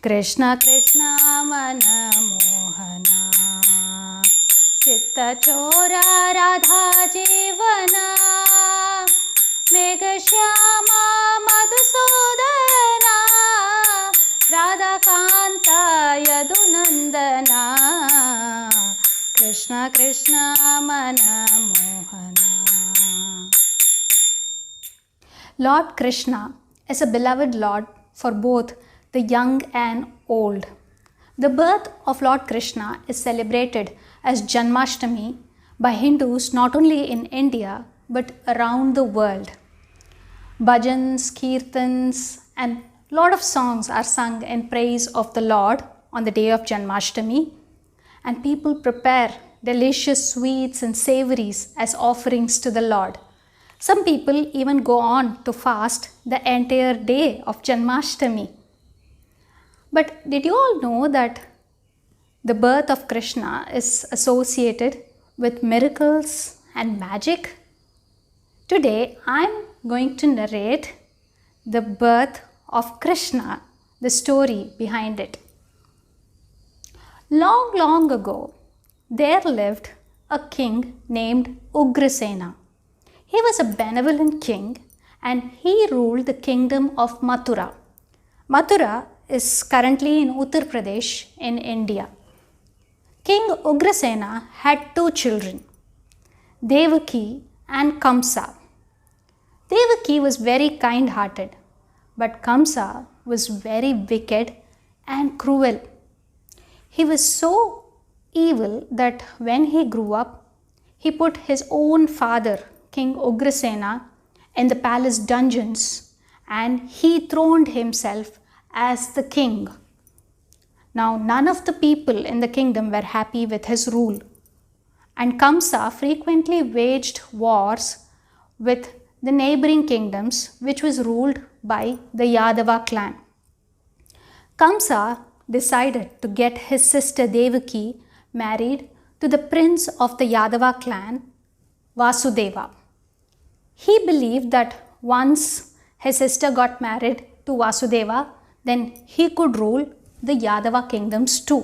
कृष्ण कृष्ण मन मोहना चित्तचोरा राधा जीवना मेघश्यामा मधुसूदना राधाकान्ता यदुनन्दना कृष्ण कृष्ण मन Mohana. Lord Krishna is a beloved Lord for both the young and old. The birth of Lord Krishna is celebrated as Janmashtami by Hindus not only in India but around the world. Bhajans, kirtans, and lot of songs are sung in praise of the Lord on the day of Janmashtami, and people prepare delicious sweets and savories as offerings to the Lord. Some people even go on to fast the entire day of Janmashtami. But did you all know that the birth of Krishna is associated with miracles and magic? Today I am going to narrate the birth of Krishna, the story behind it. Long, long ago, there lived a king named Ugrasena. He was a benevolent king and he ruled the kingdom of Mathura. Mathura is currently in Uttar Pradesh in India. King Ugrasena had two children, Devaki and Kamsa. Devaki was very kind-hearted, but Kamsa was very wicked and cruel. He was so evil that when he grew up, he put his own father, King Ugrasena, in the palace dungeons and he throned himself as the king. Now, none of the people in the kingdom were happy with his rule, and Kamsa frequently waged wars with the neighboring kingdoms, which was ruled by the Yadava clan. Kamsa decided to get his sister Devaki married to the prince of the Yadava clan, Vasudeva. He believed that once his sister got married to Vasudeva, then he could rule the Yadava kingdoms too.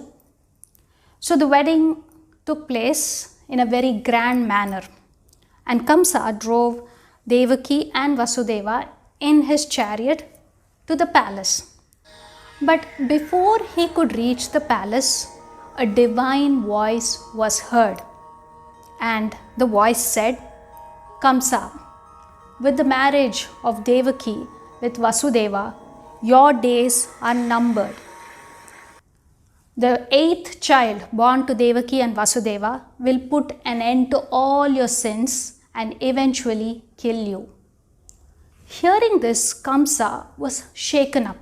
So the wedding took place in a very grand manner, and Kamsa drove Devaki and Vasudeva in his chariot to the palace. But before he could reach the palace, a divine voice was heard, and the voice said, "Kamsa, with the marriage of Devaki with Vasudeva, your days are numbered. The 8th child born to Devaki and Vasudeva will put an end to all your sins and eventually kill you." Hearing this, Kamsa was shaken up,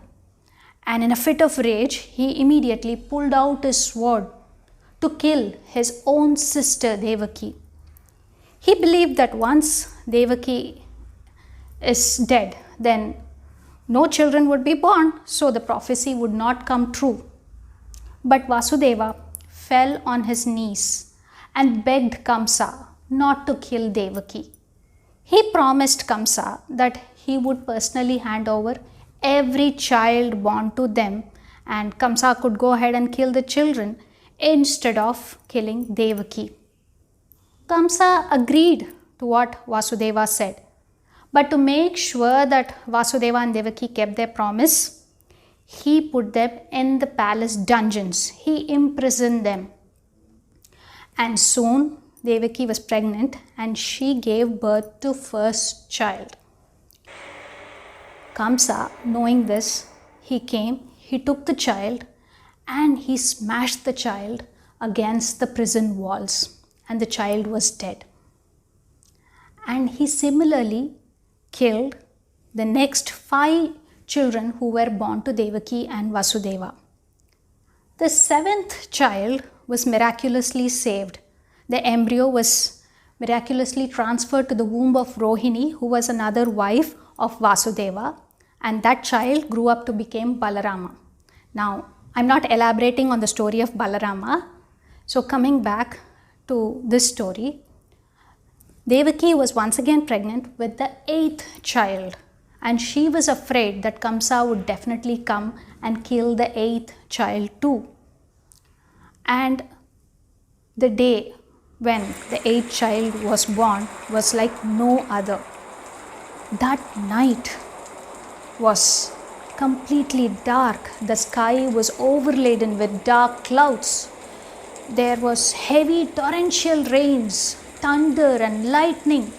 and in a fit of rage, he immediately pulled out his sword to kill his own sister Devaki. He believed that once Devaki is dead, then no children would be born, so the prophecy would not come true. But Vasudeva fell on his knees and begged Kamsa not to kill Devaki. He promised Kamsa that he would personally hand over every child born to them, and Kamsa could go ahead and kill the children instead of killing Devaki. Kamsa agreed to what Vasudeva said. But to make sure that Vasudeva and Devaki kept their promise, he put them in the palace dungeons. He imprisoned them. And soon Devaki was pregnant and she gave birth to first child. Kamsa, knowing this, he came, he took the child and he smashed the child against the prison walls, and the child was dead. And he similarly killed the next 5 children who were born to Devaki and Vasudeva. The 7th child was miraculously saved. The embryo was miraculously transferred to the womb of Rohini, who was another wife of Vasudeva, and that child grew up to become Balarama. Now, I'm not elaborating on the story of Balarama. So coming back to this story, Devaki was once again pregnant with the 8th child, and she was afraid that Kamsa would definitely come and kill the eighth child too. And the day when the eighth child was born was like no other. That night was completely dark. The sky was overladen with dark clouds. There was heavy torrential rains, thunder and lightning.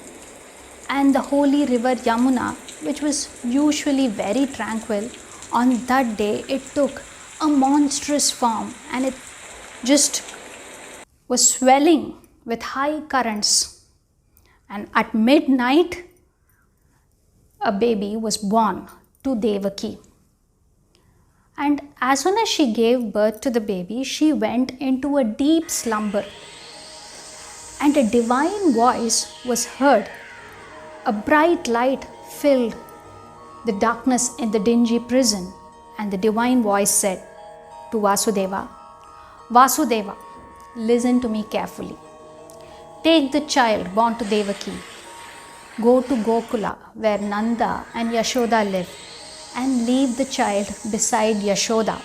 And the holy river Yamuna, which was usually very tranquil, on that day it took a monstrous form and it just was swelling with high currents. And at midnight, a baby was born to Devaki. And as soon as she gave birth to the baby, she went into a deep slumber. And a divine voice was heard. A bright light filled the darkness in the dingy prison, and the divine voice said to Vasudeva, Vasudeva, listen to me carefully. Take the child born to Devaki, go to Gokula where Nanda and Yashoda live, and leave the child beside Yashoda.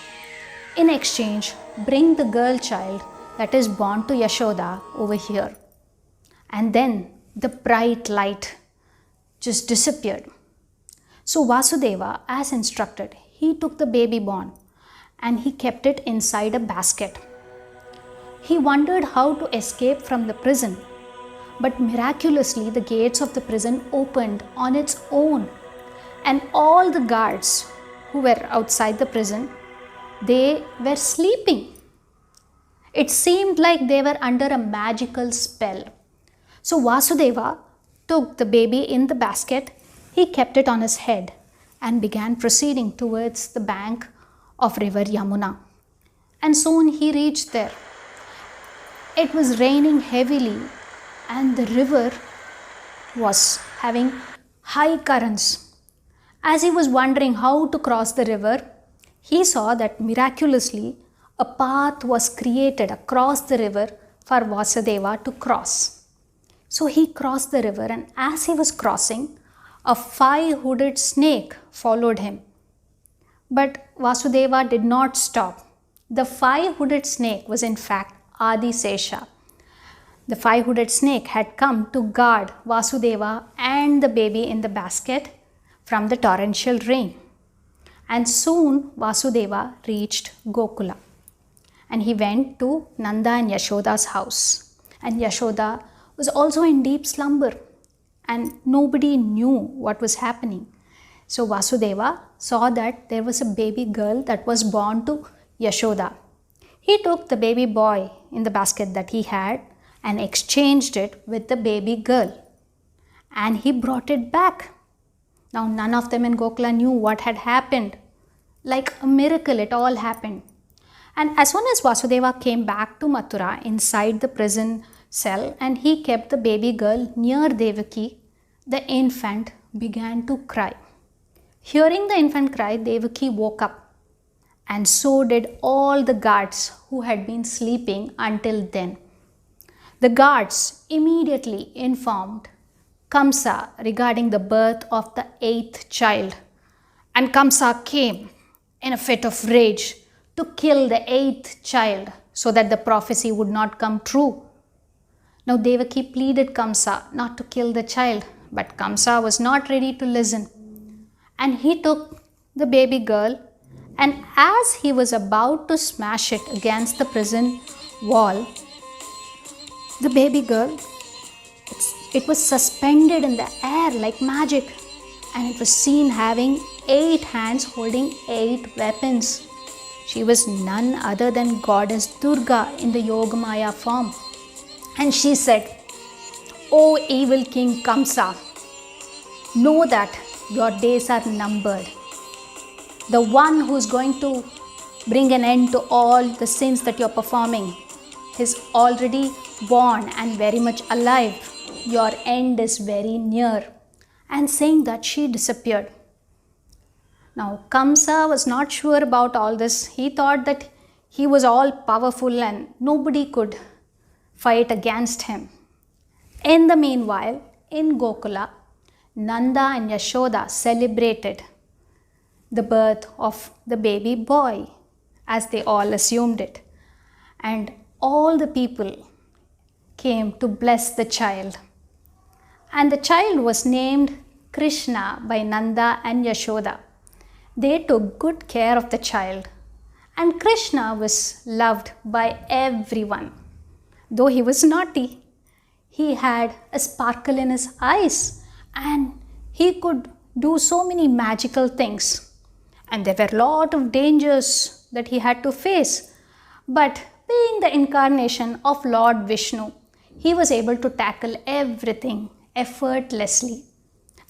In exchange, bring the girl child that is born to Yashoda over here. And then the bright light just disappeared. So Vasudeva, as instructed, he took the baby born and he kept it inside a basket. He wondered how to escape from the prison, but miraculously the gates of the prison opened on its own, and all the guards who were outside the prison, they were sleeping. It seemed like they were under a magical spell. So Vasudeva took the baby in the basket, he kept it on his head and began proceeding towards the bank of river Yamuna. And soon he reached there. It was raining heavily and the river was having high currents. As he was wondering how to cross the river, he saw that miraculously a path was created across the river for Vasudeva to cross. So he crossed the river, and as he was crossing, a five-hooded snake followed him. But Vasudeva did not stop. The five-hooded snake was in fact Adi Sesha. The five-hooded snake had come to guard Vasudeva and the baby in the basket from the torrential rain. And soon Vasudeva reached Gokula. And he went to Nanda and Yashoda's house. And Yashoda was also in deep slumber, and nobody knew what was happening. So Vasudeva saw that there was a baby girl that was born to Yashoda. He took the baby boy in the basket that he had and exchanged it with the baby girl, and he brought it back. Now none of them in Gokula knew what had happened. Like a miracle, it all happened. And as soon as Vasudeva came back to Mathura inside the prison cell and he kept the baby girl near Devaki, the infant began to cry. Hearing the infant cry, Devaki woke up, and so did all the guards who had been sleeping until then. The guards immediately informed Kamsa regarding the birth of the eighth child, and Kamsa came in a fit of rage to kill the eighth child so that the prophecy would not come true. Now Devaki pleaded Kamsa not to kill the child, but Kamsa was not ready to listen. And he took the baby girl, and as he was about to smash it against the prison wall, the baby girl, it was suspended in the air like magic, and it was seen having 8 hands holding 8 weapons. She was none other than goddess Durga in the Yogamaya form. And she said, "O evil King Kamsa, know that your days are numbered. The one who is going to bring an end to all the sins that you are performing is already born and very much alive. Your end is very near." And saying that, she disappeared. Now Kamsa was not sure about all this. He thought that he was all powerful and nobody could fight against him. In the meanwhile, in Gokula, Nanda and Yashoda celebrated the birth of the baby boy, as they all assumed it. And all the people came to bless the child. And the child was named Krishna by Nanda and Yashoda. They took good care of the child, and Krishna was loved by everyone. Though he was naughty, he had a sparkle in his eyes and he could do so many magical things. And there were a lot of dangers that he had to face. But being the incarnation of Lord Vishnu, he was able to tackle everything effortlessly.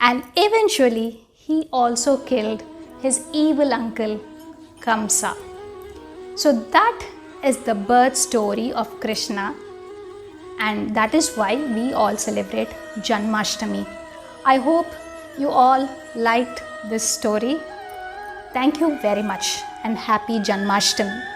And eventually, he also killed his evil uncle Kamsa. So that is the birth story of Krishna, and that is why we all celebrate Janmashtami. I hope you all liked this story. Thank you very much and happy Janmashtami.